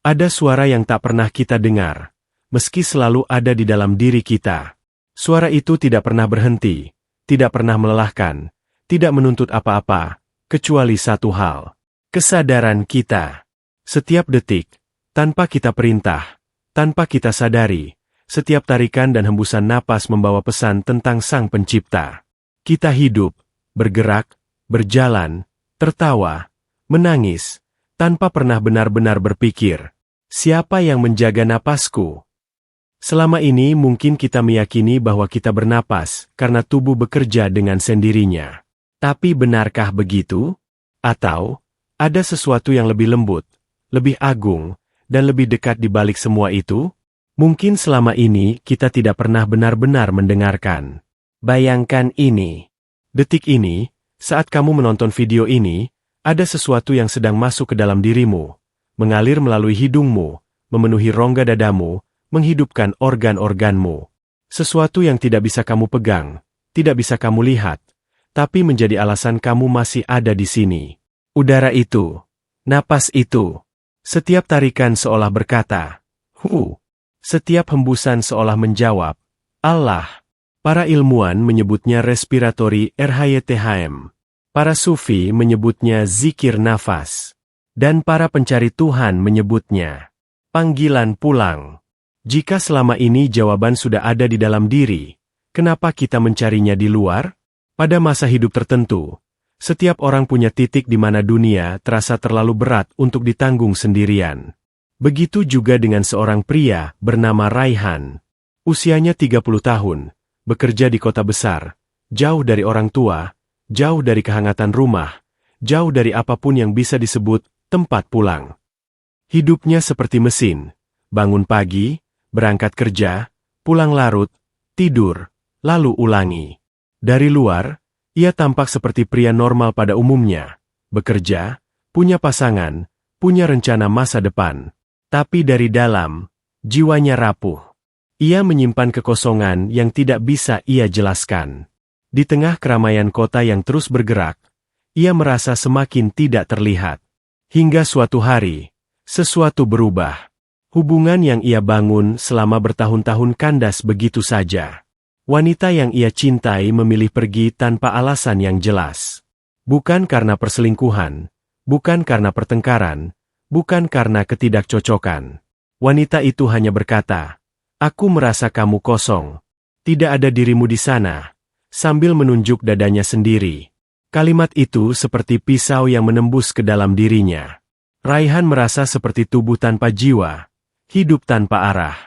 Ada suara yang tak pernah kita dengar, meski selalu ada di dalam diri kita. Suara itu tidak pernah berhenti, tidak pernah melelahkan, tidak menuntut apa-apa, kecuali satu hal. Kesadaran kita. Setiap detik, tanpa kita perintah, tanpa kita sadari, setiap tarikan dan hembusan napas membawa pesan tentang Sang Pencipta. Kita hidup, bergerak, berjalan, tertawa, menangis, tanpa pernah benar-benar berpikir, siapa yang menjaga napasku? Selama ini mungkin kita meyakini bahwa kita bernapas karena tubuh bekerja dengan sendirinya. Tapi benarkah begitu? Atau, ada sesuatu yang lebih lembut, lebih agung, dan lebih dekat di balik semua itu? Mungkin selama ini kita tidak pernah benar-benar mendengarkan. Bayangkan ini. Detik ini, saat kamu menonton video ini, ada sesuatu yang sedang masuk ke dalam dirimu, mengalir melalui hidungmu, memenuhi rongga dadamu, menghidupkan organ-organmu. Sesuatu yang tidak bisa kamu pegang, tidak bisa kamu lihat, tapi menjadi alasan kamu masih ada di sini. Udara itu, napas itu, setiap tarikan seolah berkata, "Hu." Setiap hembusan seolah menjawab, "Allah." Para ilmuwan menyebutnya respiratory RHYTHM. Para sufi menyebutnya zikir nafas. Dan para pencari Tuhan menyebutnya panggilan pulang. Jika selama ini jawaban sudah ada di dalam diri, kenapa kita mencarinya di luar? Pada masa hidup tertentu, setiap orang punya titik di mana dunia terasa terlalu berat untuk ditanggung sendirian. Begitu juga dengan seorang pria bernama Raihan. Usianya 30 tahun, bekerja di kota besar, jauh dari orang tua, jauh dari kehangatan rumah, jauh dari apapun yang bisa disebut tempat pulang. Hidupnya seperti mesin, bangun pagi, berangkat kerja, pulang larut, tidur, lalu ulangi. Dari luar, ia tampak seperti pria normal pada umumnya, bekerja, punya pasangan, punya rencana masa depan. Tapi dari dalam, jiwanya rapuh. Ia menyimpan kekosongan yang tidak bisa ia jelaskan. Di tengah keramaian kota yang terus bergerak, ia merasa semakin tidak terlihat. Hingga suatu hari, sesuatu berubah. Hubungan yang ia bangun selama bertahun-tahun kandas begitu saja. Wanita yang ia cintai memilih pergi tanpa alasan yang jelas. Bukan karena perselingkuhan, bukan karena pertengkaran, bukan karena ketidakcocokan. Wanita itu hanya berkata, "Aku merasa kamu kosong. Tidak ada dirimu di sana," sambil menunjuk dadanya sendiri. Kalimat itu seperti pisau yang menembus ke dalam dirinya. Raihan merasa seperti tubuh tanpa jiwa, hidup tanpa arah.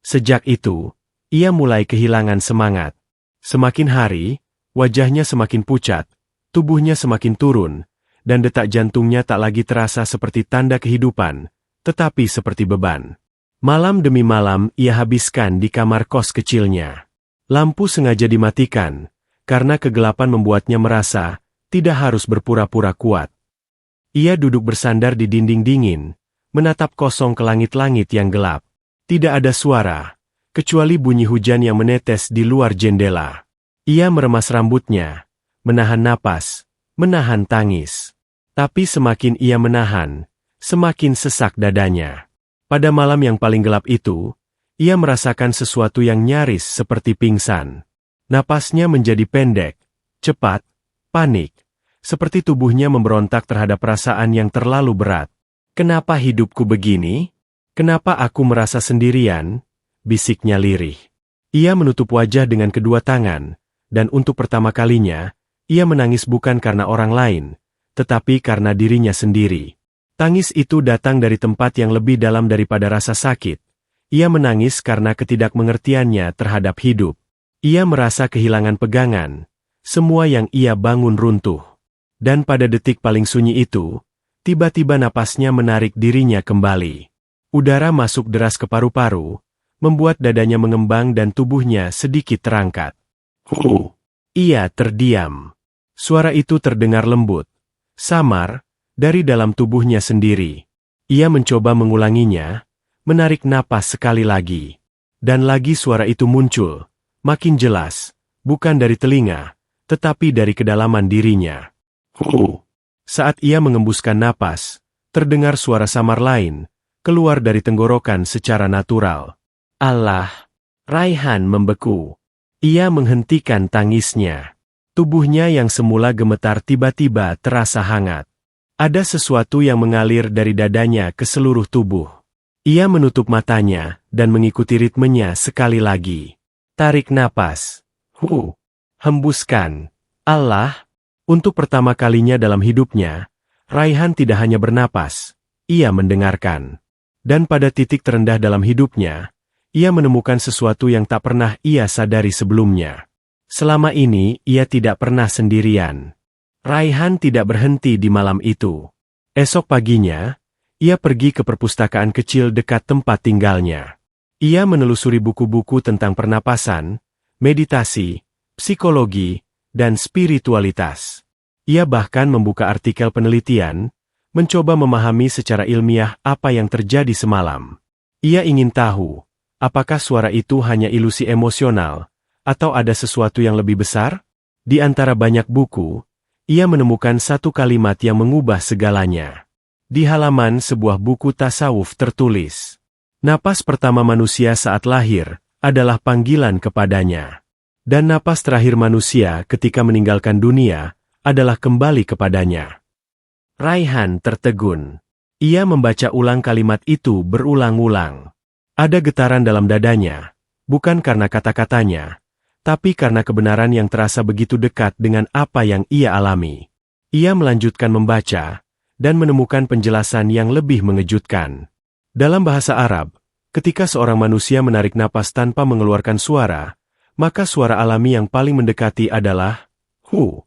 Sejak itu, ia mulai kehilangan semangat. Semakin hari, wajahnya semakin pucat, tubuhnya semakin turun, dan detak jantungnya tak lagi terasa seperti tanda kehidupan, tetapi seperti beban. Malam demi malam ia habiskan di kamar kos kecilnya. Lampu sengaja dimatikan, karena kegelapan membuatnya merasa tidak harus berpura-pura kuat. Ia duduk bersandar di dinding dingin, menatap kosong ke langit-langit yang gelap. Tidak ada suara, kecuali bunyi hujan yang menetes di luar jendela. Ia meremas rambutnya, menahan napas, menahan tangis. Tapi semakin ia menahan, semakin sesak dadanya. Pada malam yang paling gelap itu, ia merasakan sesuatu yang nyaris seperti pingsan. Napasnya menjadi pendek, cepat, panik, seperti tubuhnya memberontak terhadap perasaan yang terlalu berat. "Kenapa hidupku begini? Kenapa aku merasa sendirian?" bisiknya lirih. Ia menutup wajah dengan kedua tangan, dan untuk pertama kalinya, ia menangis bukan karena orang lain, tetapi karena dirinya sendiri. Tangis itu datang dari tempat yang lebih dalam daripada rasa sakit. Ia menangis karena ketidakmengertiannya terhadap hidup. Ia merasa kehilangan pegangan. Semua yang ia bangun runtuh. Dan pada detik paling sunyi itu, tiba-tiba napasnya menarik dirinya kembali. Udara masuk deras ke paru-paru, membuat dadanya mengembang dan tubuhnya sedikit terangkat. Ia terdiam. Suara itu terdengar lembut, samar, dari dalam tubuhnya sendiri. Ia mencoba mengulanginya, menarik napas sekali lagi. Dan lagi suara itu muncul, makin jelas, bukan dari telinga, tetapi dari kedalaman dirinya. Saat ia mengembuskan napas, terdengar suara samar lain, keluar dari tenggorokan secara natural. Allah! Raihan membeku. Ia menghentikan tangisnya. Tubuhnya yang semula gemetar tiba-tiba terasa hangat. Ada sesuatu yang mengalir dari dadanya ke seluruh tubuh. Ia menutup matanya dan mengikuti ritmenya sekali lagi. Tarik napas. Hembuskan. Allah. Untuk pertama kalinya dalam hidupnya, Raihan tidak hanya bernapas, ia mendengarkan. Dan pada titik terendah dalam hidupnya, ia menemukan sesuatu yang tak pernah ia sadari sebelumnya. Selama ini, ia tidak pernah sendirian. Raihan tidak berhenti di malam itu. Esok paginya, ia pergi ke perpustakaan kecil dekat tempat tinggalnya. Ia menelusuri buku-buku tentang pernapasan, meditasi, psikologi, dan spiritualitas. Ia bahkan membuka artikel penelitian, mencoba memahami secara ilmiah apa yang terjadi semalam. Ia ingin tahu, apakah suara itu hanya ilusi emosional, atau ada sesuatu yang lebih besar? Di antara banyak buku, ia menemukan satu kalimat yang mengubah segalanya. Di halaman sebuah buku tasawuf tertulis, napas pertama manusia saat lahir adalah panggilan kepadanya. Dan napas terakhir manusia ketika meninggalkan dunia adalah kembali kepadanya. Raihan tertegun. Ia membaca ulang kalimat itu berulang-ulang. Ada getaran dalam dadanya, bukan karena kata-katanya, tapi karena kebenaran yang terasa begitu dekat dengan apa yang ia alami. Ia melanjutkan membaca, dan menemukan penjelasan yang lebih mengejutkan. Dalam bahasa Arab, ketika seorang manusia menarik napas tanpa mengeluarkan suara, maka suara alami yang paling mendekati adalah hu.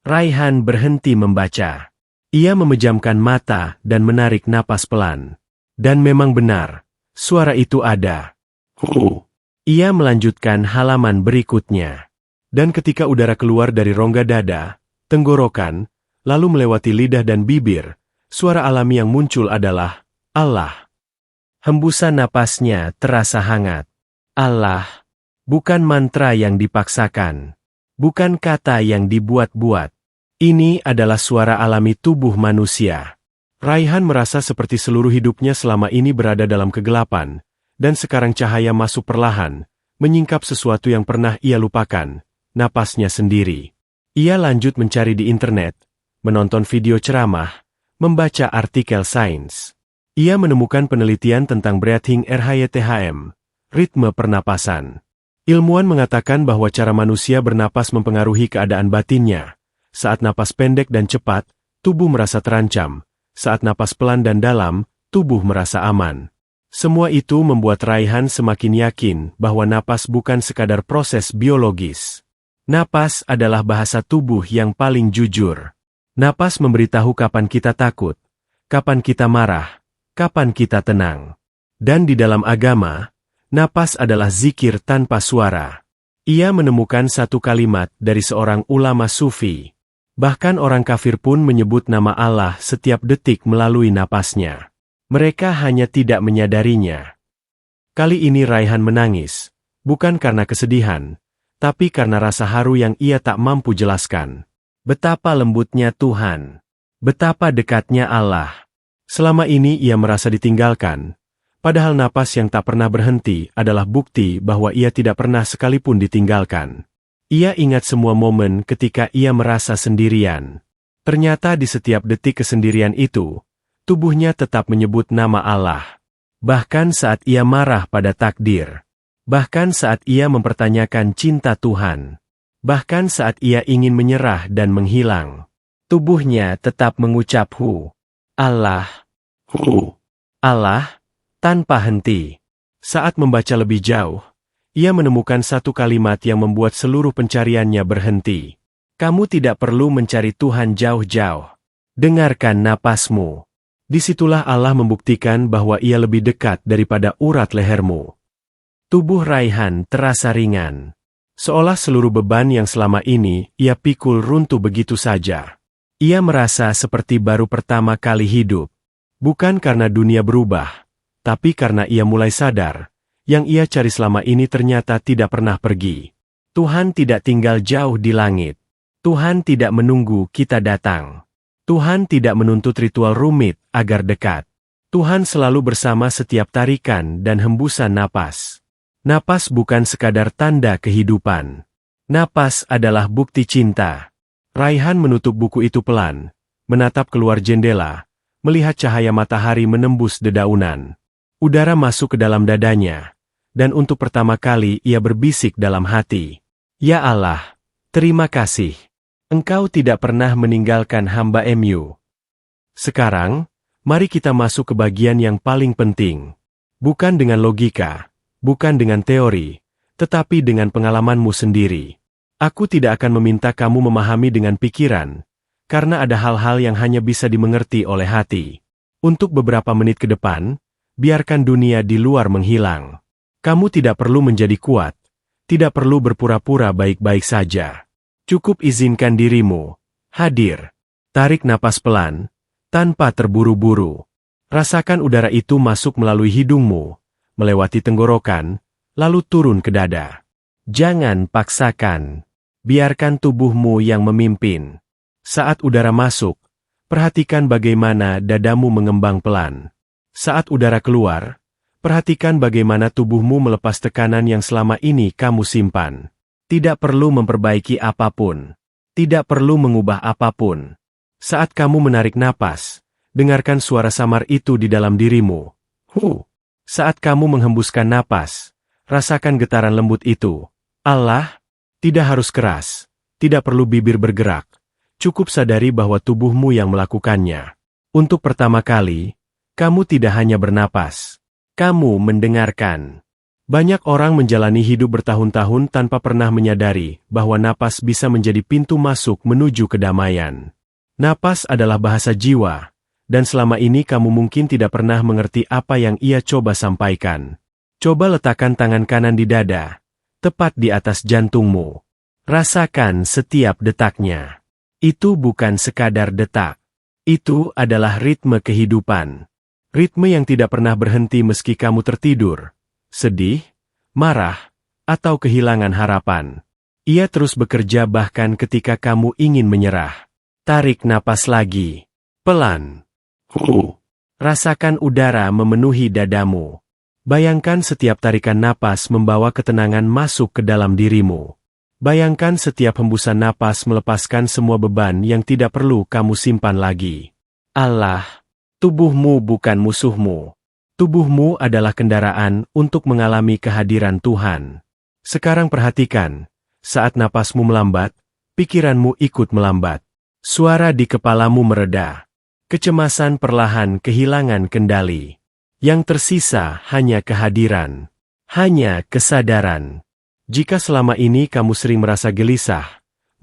Raihan berhenti membaca. Ia memejamkan mata dan menarik napas pelan. Dan memang benar, suara itu ada. Hu. Ia melanjutkan halaman berikutnya. Dan ketika udara keluar dari rongga dada, tenggorokan, lalu melewati lidah dan bibir, suara alami yang muncul adalah Allah. Hembusan napasnya terasa hangat. Allah. Bukan mantra yang dipaksakan. Bukan kata yang dibuat-buat. Ini adalah suara alami tubuh manusia. Raihan merasa seperti seluruh hidupnya selama ini berada dalam kegelapan. Dan sekarang cahaya masuk perlahan, menyingkap sesuatu yang pernah ia lupakan, napasnya sendiri. Ia lanjut mencari di internet, menonton video ceramah, membaca artikel sains. Ia menemukan penelitian tentang breathing RHYTHM, ritme pernapasan. Ilmuwan mengatakan bahwa cara manusia bernapas mempengaruhi keadaan batinnya. Saat napas pendek dan cepat, tubuh merasa terancam. Saat napas pelan dan dalam, tubuh merasa aman. Semua itu membuat Raihan semakin yakin bahwa napas bukan sekadar proses biologis. Napas adalah bahasa tubuh yang paling jujur. Napas memberitahu kapan kita takut, kapan kita marah, kapan kita tenang. Dan di dalam agama, napas adalah zikir tanpa suara. Ia menemukan satu kalimat dari seorang ulama sufi. Bahkan orang kafir pun menyebut nama Allah setiap detik melalui napasnya. Mereka hanya tidak menyadarinya. Kali ini Raihan menangis, bukan karena kesedihan, tapi karena rasa haru yang ia tak mampu jelaskan. Betapa lembutnya Tuhan. Betapa dekatnya Allah. Selama ini ia merasa ditinggalkan, padahal napas yang tak pernah berhenti adalah bukti bahwa ia tidak pernah sekalipun ditinggalkan. Ia ingat semua momen ketika ia merasa sendirian. Ternyata di setiap detik kesendirian itu, tubuhnya tetap menyebut nama Allah. Bahkan saat ia marah pada takdir. Bahkan saat ia mempertanyakan cinta Tuhan. Bahkan saat ia ingin menyerah dan menghilang. Tubuhnya tetap mengucap hu. Allah. Hu. Allah. Tanpa henti. Saat membaca lebih jauh, ia menemukan satu kalimat yang membuat seluruh pencariannya berhenti. Kamu tidak perlu mencari Tuhan jauh-jauh. Dengarkan napasmu. Disitulah Allah membuktikan bahwa ia lebih dekat daripada urat lehermu. Tubuh Raihan terasa ringan. Seolah seluruh beban yang selama ini ia pikul runtuh begitu saja. Ia merasa seperti baru pertama kali hidup. Bukan karena dunia berubah, tapi karena ia mulai sadar, yang ia cari selama ini ternyata tidak pernah pergi. Tuhan tidak tinggal jauh di langit. Tuhan tidak menunggu kita datang. Tuhan tidak menuntut ritual rumit agar dekat. Tuhan selalu bersama setiap tarikan dan hembusan napas. Napas bukan sekadar tanda kehidupan. Napas adalah bukti cinta. Raihan menutup buku itu pelan, menatap keluar jendela, melihat cahaya matahari menembus dedaunan. Udara masuk ke dalam dadanya, dan untuk pertama kali ia berbisik dalam hati. Ya Allah, terima kasih. Engkau tidak pernah meninggalkan hamba MU. Sekarang, mari kita masuk ke bagian yang paling penting. Bukan dengan logika, bukan dengan teori, tetapi dengan pengalamanmu sendiri. Aku tidak akan meminta kamu memahami dengan pikiran, karena ada hal-hal yang hanya bisa dimengerti oleh hati. Untuk beberapa menit ke depan, biarkan dunia di luar menghilang. Kamu tidak perlu menjadi kuat, tidak perlu berpura-pura baik-baik saja. Cukup izinkan dirimu hadir. Tarik napas pelan, tanpa terburu-buru. Rasakan udara itu masuk melalui hidungmu, melewati tenggorokan, lalu turun ke dada. Jangan paksakan. Biarkan tubuhmu yang memimpin. Saat udara masuk, perhatikan bagaimana dadamu mengembang pelan. Saat udara keluar, perhatikan bagaimana tubuhmu melepas tekanan yang selama ini kamu simpan. Tidak perlu memperbaiki apapun. Tidak perlu mengubah apapun. Saat kamu menarik napas, dengarkan suara samar itu di dalam dirimu. Saat kamu menghembuskan napas, rasakan getaran lembut itu. Allah, tidak harus keras, tidak perlu bibir bergerak. Cukup sadari bahwa tubuhmu yang melakukannya. Untuk pertama kali, kamu tidak hanya bernapas. Kamu mendengarkan. Banyak orang menjalani hidup bertahun-tahun tanpa pernah menyadari bahwa napas bisa menjadi pintu masuk menuju kedamaian. Napas adalah bahasa jiwa, dan selama ini kamu mungkin tidak pernah mengerti apa yang ia coba sampaikan. Coba letakkan tangan kanan di dada, tepat di atas jantungmu. Rasakan setiap detaknya. Itu bukan sekadar detak. Itu adalah ritme kehidupan. Ritme yang tidak pernah berhenti meski kamu tertidur, sedih, marah, atau kehilangan harapan. Ia terus bekerja bahkan ketika kamu ingin menyerah. Tarik napas lagi. Pelan. Rasakan udara memenuhi dadamu. Bayangkan setiap tarikan napas membawa ketenangan masuk ke dalam dirimu. Bayangkan setiap hembusan napas melepaskan semua beban yang tidak perlu kamu simpan lagi. Allah, tubuhmu bukan musuhmu. Tubuhmu adalah kendaraan untuk mengalami kehadiran Tuhan. Sekarang perhatikan, saat napasmu melambat, pikiranmu ikut melambat. Suara di kepalamu mereda. Kecemasan perlahan kehilangan kendali. Yang tersisa hanya kehadiran. Hanya kesadaran. Jika selama ini kamu sering merasa gelisah,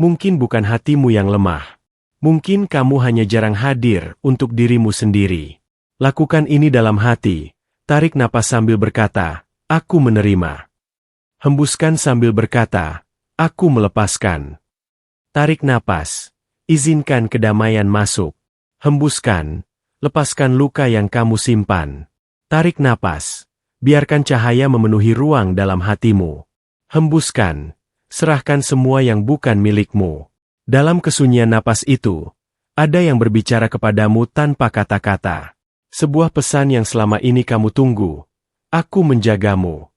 mungkin bukan hatimu yang lemah. Mungkin kamu hanya jarang hadir untuk dirimu sendiri. Lakukan ini dalam hati. Tarik napas sambil berkata, aku menerima. Hembuskan sambil berkata, aku melepaskan. Tarik napas. Izinkan kedamaian masuk. Hembuskan. Lepaskan luka yang kamu simpan. Tarik napas. Biarkan cahaya memenuhi ruang dalam hatimu. Hembuskan. Serahkan semua yang bukan milikmu. Dalam kesunyian napas itu, ada yang berbicara kepadamu tanpa kata-kata. Sebuah pesan yang selama ini kamu tunggu. Aku menjagamu.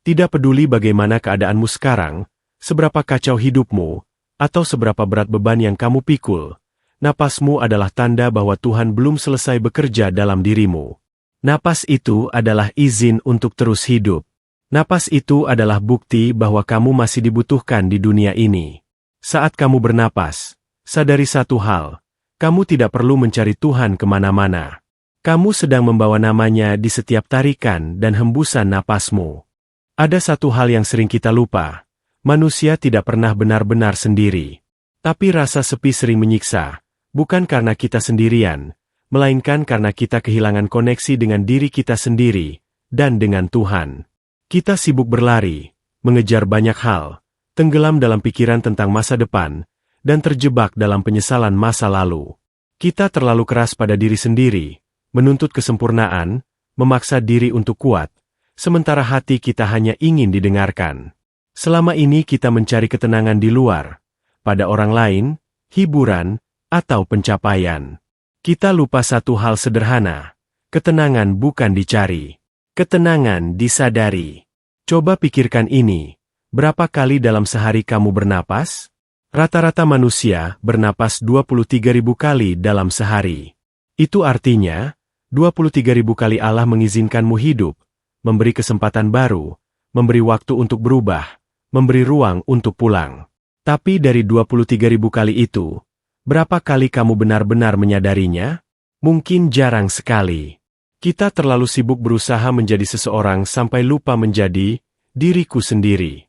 Tidak peduli bagaimana keadaanmu sekarang, seberapa kacau hidupmu, atau seberapa berat beban yang kamu pikul, napasmu adalah tanda bahwa Tuhan belum selesai bekerja dalam dirimu. Napas itu adalah izin untuk terus hidup. Napas itu adalah bukti bahwa kamu masih dibutuhkan di dunia ini. Saat kamu bernapas, sadari satu hal, kamu tidak perlu mencari Tuhan kemana-mana. Kamu sedang membawa namanya di setiap tarikan dan hembusan napasmu. Ada satu hal yang sering kita lupa, manusia tidak pernah benar-benar sendiri. Tapi rasa sepi sering menyiksa, bukan karena kita sendirian, melainkan karena kita kehilangan koneksi dengan diri kita sendiri, dan dengan Tuhan. Kita sibuk berlari, mengejar banyak hal, tenggelam dalam pikiran tentang masa depan, dan terjebak dalam penyesalan masa lalu. Kita terlalu keras pada diri sendiri, menuntut kesempurnaan, memaksa diri untuk kuat, sementara hati kita hanya ingin didengarkan. Selama ini kita mencari ketenangan di luar, pada orang lain, hiburan, atau pencapaian. Kita lupa satu hal sederhana, Ketenangan bukan dicari. Ketenangan disadari. Coba pikirkan ini. Berapa kali dalam sehari kamu bernapas? Rata-rata manusia bernapas 23.000 kali dalam sehari. Itu artinya, 23.000 kali Allah mengizinkanmu hidup, memberi kesempatan baru, memberi waktu untuk berubah, memberi ruang untuk pulang. Tapi dari 23.000 kali itu, berapa kali kamu benar-benar menyadarinya? Mungkin jarang sekali. Kita terlalu sibuk berusaha menjadi seseorang sampai lupa menjadi diriku sendiri.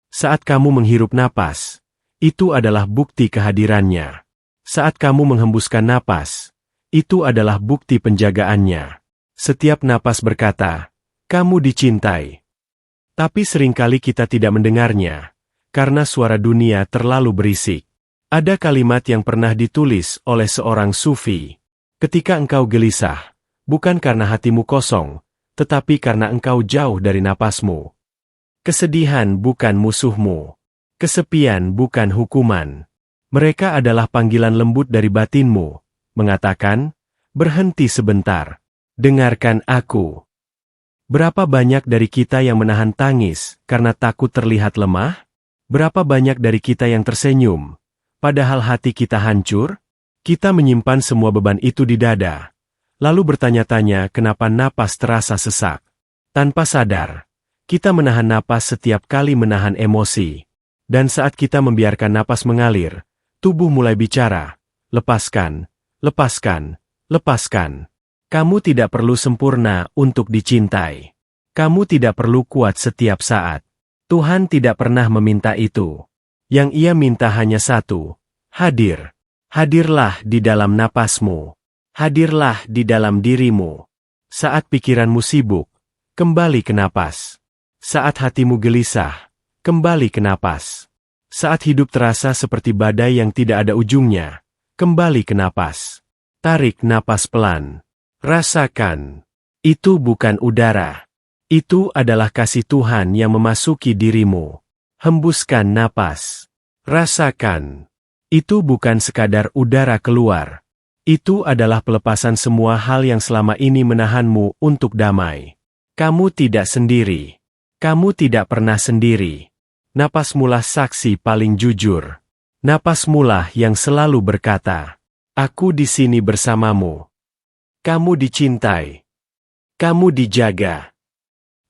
Saat kamu menghirup napas, itu adalah bukti kehadirannya. Saat kamu menghembuskan napas, itu adalah bukti penjagaannya. Setiap napas berkata, kamu dicintai. Tapi seringkali kita tidak mendengarnya, karena suara dunia terlalu berisik. Ada kalimat yang pernah ditulis oleh seorang sufi. Ketika engkau gelisah, bukan karena hatimu kosong, tetapi karena engkau jauh dari napasmu. Kesedihan bukan musuhmu. Kesepian bukan hukuman. Mereka adalah panggilan lembut dari batinmu, mengatakan, berhenti sebentar, dengarkan aku. Berapa banyak dari kita yang menahan tangis karena takut terlihat lemah? Berapa banyak dari kita yang tersenyum, padahal hati kita hancur? Kita menyimpan semua beban itu di dada. Lalu bertanya-tanya kenapa napas terasa sesak. Tanpa sadar, kita menahan napas setiap kali menahan emosi. Dan saat kita membiarkan napas mengalir, tubuh mulai bicara, lepaskan, lepaskan, lepaskan. Kamu tidak perlu sempurna untuk dicintai. Kamu tidak perlu kuat setiap saat. Tuhan tidak pernah meminta itu. Yang Ia minta hanya satu, hadir. Hadirlah di dalam napasmu. Hadirlah di dalam dirimu. Saat pikiranmu sibuk, kembali ke napas. Saat hatimu gelisah, kembali ke napas. Saat hidup terasa seperti badai yang tidak ada ujungnya, kembali ke napas. Tarik napas pelan. Rasakan. Itu bukan udara. Itu adalah kasih Tuhan yang memasuki dirimu. Hembuskan napas. Rasakan. Itu bukan sekadar udara keluar. Itu adalah pelepasan semua hal yang selama ini menahanmu untuk damai. Kamu tidak sendiri. Kamu tidak pernah sendiri. Napasmulah saksi paling jujur. Napasmulah yang selalu berkata, aku di sini bersamamu. Kamu dicintai. Kamu dijaga.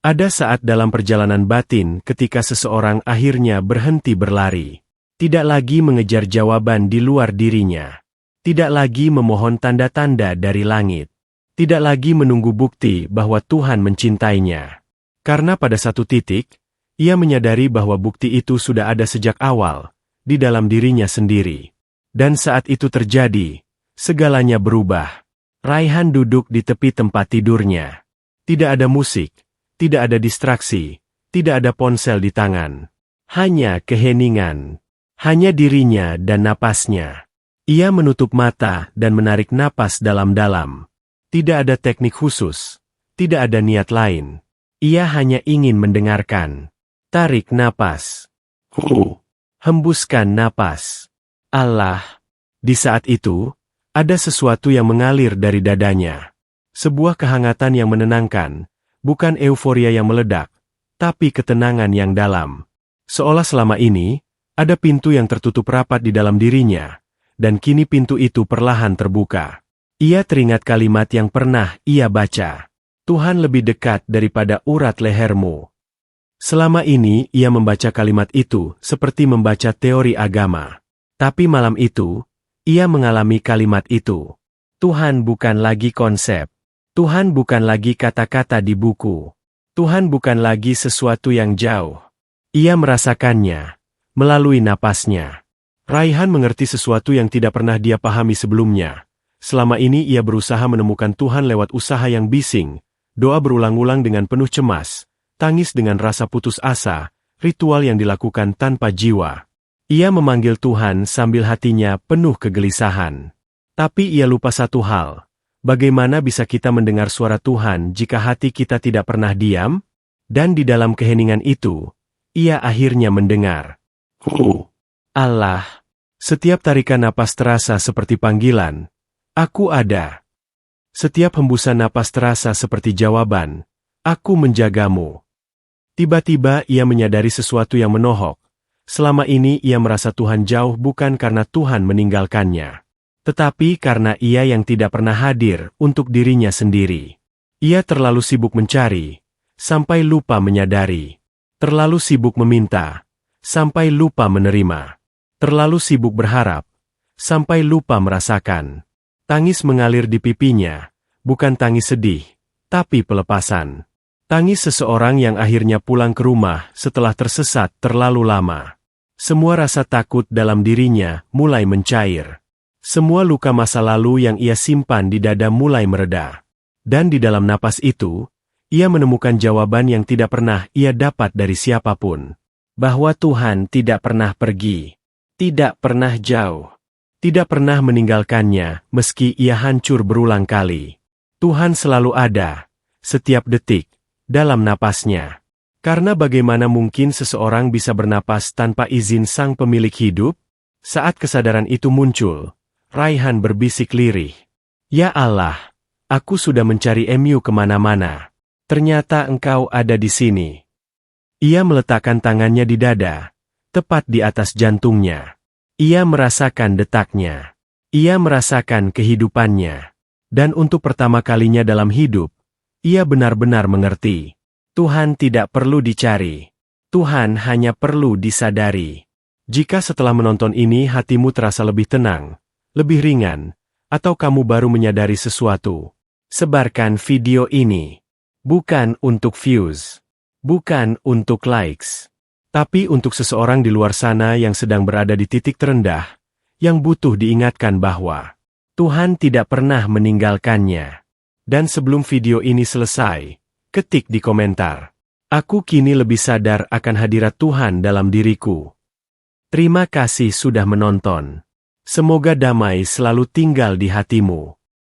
Ada saat dalam perjalanan batin ketika seseorang akhirnya berhenti berlari. Tidak lagi mengejar jawaban di luar dirinya. Tidak lagi memohon tanda-tanda dari langit. Tidak lagi menunggu bukti bahwa Tuhan mencintainya. Karena pada satu titik, ia menyadari bahwa bukti itu sudah ada sejak awal, di dalam dirinya sendiri. Dan saat itu terjadi, segalanya berubah. Raihan duduk di tepi tempat tidurnya. Tidak ada musik, tidak ada distraksi, tidak ada ponsel di tangan. Hanya keheningan. Hanya dirinya dan napasnya. Ia menutup mata dan menarik napas dalam-dalam. Tidak ada teknik khusus. Tidak ada niat lain. Ia hanya ingin mendengarkan. Tarik napas. Hembuskan napas. Allah. Di saat itu, ada sesuatu yang mengalir dari dadanya. Sebuah kehangatan yang menenangkan. Bukan euforia yang meledak, tapi ketenangan yang dalam. Seolah selama ini, ada pintu yang tertutup rapat di dalam dirinya. Dan kini pintu itu perlahan terbuka. Ia teringat kalimat yang pernah ia baca. Tuhan lebih dekat daripada urat lehermu. Selama ini ia membaca kalimat itu seperti membaca teori agama. Tapi malam itu, ia mengalami kalimat itu. Tuhan bukan lagi konsep. Tuhan bukan lagi kata-kata di buku. Tuhan bukan lagi sesuatu yang jauh. Ia merasakannya, melalui napasnya. Raihan mengerti sesuatu yang tidak pernah dia pahami sebelumnya. Selama ini ia berusaha menemukan Tuhan lewat usaha yang bising, doa berulang-ulang dengan penuh cemas, tangis dengan rasa putus asa, ritual yang dilakukan tanpa jiwa. Ia memanggil Tuhan sambil hatinya penuh kegelisahan. Tapi ia lupa satu hal. Bagaimana bisa kita mendengar suara Tuhan jika hati kita tidak pernah diam? Dan di dalam keheningan itu, ia akhirnya mendengar. Allah. Setiap tarikan napas terasa seperti panggilan. Aku ada. Setiap hembusan napas terasa seperti jawaban, "Aku menjagamu." Tiba-tiba ia menyadari sesuatu yang menohok. Selama ini ia merasa Tuhan jauh bukan karena Tuhan meninggalkannya, tetapi karena ia yang tidak pernah hadir untuk dirinya sendiri. Ia terlalu sibuk mencari, sampai lupa menyadari. Terlalu sibuk meminta, sampai lupa menerima. Terlalu sibuk berharap, sampai lupa merasakan. Tangis mengalir di pipinya, bukan tangis sedih, tapi pelepasan. Tangis seseorang yang akhirnya pulang ke rumah setelah tersesat terlalu lama. Semua rasa takut dalam dirinya mulai mencair. Semua luka masa lalu yang ia simpan di dada mulai mereda. Dan di dalam napas itu, ia menemukan jawaban yang tidak pernah ia dapat dari siapapun. Bahwa Tuhan tidak pernah pergi. Tidak pernah jauh. Tidak pernah meninggalkannya meski ia hancur berulang kali. Tuhan selalu ada, setiap detik, dalam napasnya. Karena bagaimana mungkin seseorang bisa bernapas tanpa izin sang pemilik hidup? Saat kesadaran itu muncul, Raihan berbisik lirih. "Ya Allah, aku sudah mencari Emu kemana-mana. Ternyata engkau ada di sini." Ia meletakkan tangannya di dada, tepat di atas jantungnya. Ia merasakan detaknya. Ia merasakan kehidupannya. Dan untuk pertama kalinya dalam hidup, ia benar-benar mengerti. Tuhan tidak perlu dicari. Tuhan hanya perlu disadari. Jika setelah menonton ini hatimu terasa lebih tenang, lebih ringan, atau kamu baru menyadari sesuatu, sebarkan video ini. Bukan untuk views. Bukan untuk likes. Tapi untuk seseorang di luar sana yang sedang berada di titik terendah, yang butuh diingatkan bahwa Tuhan tidak pernah meninggalkannya. Dan sebelum video ini selesai, ketik di komentar, "Aku kini lebih sadar akan hadirat Tuhan dalam diriku." Terima kasih sudah menonton. Semoga damai selalu tinggal di hatimu.